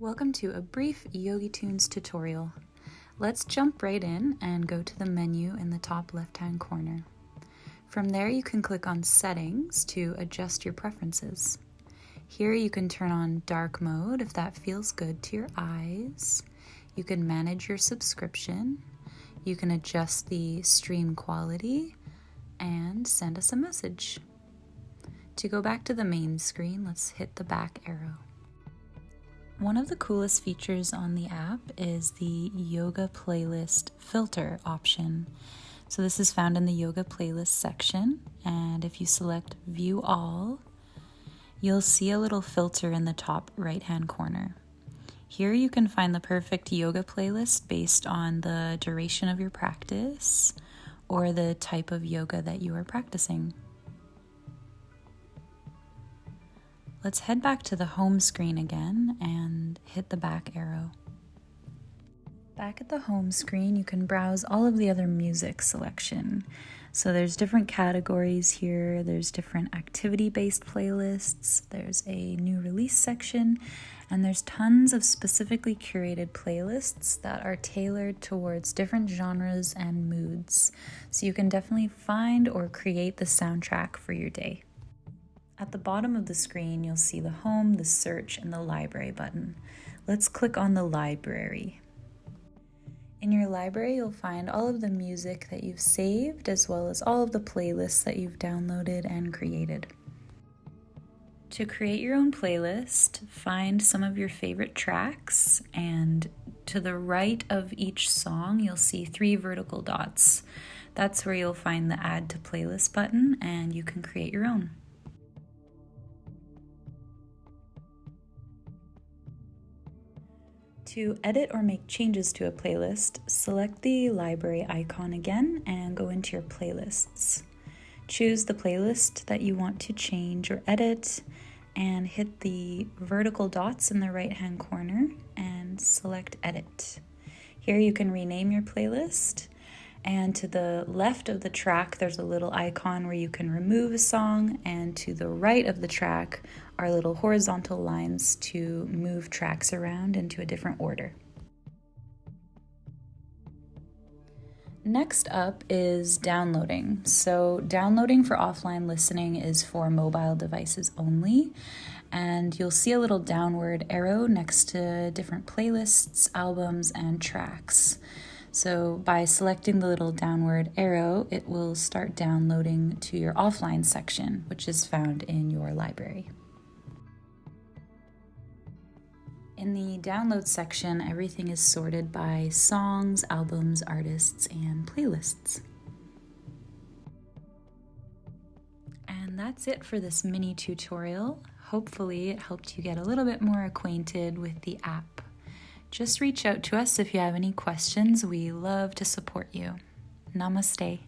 Welcome to a brief YogiTunes tutorial. Let's jump right in and go to the menu in the top left-hand corner. From there you can click on Settings to adjust your preferences. Here you can turn on dark mode if that feels good to your eyes. You can manage your subscription. You can adjust the stream quality and send us a message. To go back to the main screen, let's hit the back arrow. One of the coolest features on the app is the yoga playlist filter option. So this is found in the yoga playlist section, and if you select view all, you'll see a little filter in the top right hand corner. Here you can find the perfect yoga playlist based on the duration of your practice or the type of yoga that you are practicing. Let's head back to the home screen again and hit the back arrow. Back at the home screen, you can browse all of the other music selection. So there's different categories here, there's different activity-based playlists, there's a new release section, and there's tons of specifically curated playlists that are tailored towards different genres and moods. So you can definitely find or create the soundtrack for your day. At the bottom of the screen, you'll see the Home, the Search, and the Library button. Let's click on the Library. In your library, you'll find all of the music that you've saved, as well as all of the playlists that you've downloaded and created. To create your own playlist, find some of your favorite tracks, and to the right of each song, you'll see 3 vertical dots. That's where you'll find the Add to Playlist button, and you can create your own. To edit or make changes to a playlist, select the library icon again and go into your playlists. Choose the playlist that you want to change or edit and hit the vertical dots in the right-hand corner and select Edit. Here you can rename your playlist, and to the left of the track there's a little icon where you can remove a song, and to the right of the track are little horizontal lines to move tracks around into a different order. Next up is downloading. So downloading for offline listening is for mobile devices only, and you'll see a little downward arrow next to different playlists, albums, and tracks. So by selecting the little downward arrow, it will start downloading to your offline section, which is found in your library. In the download section, everything is sorted by songs, albums, artists, and playlists. And that's it for this mini tutorial. Hopefully it helped you get a little bit more acquainted with the app. Just reach out to us if you have any questions. We love to support you. Namaste.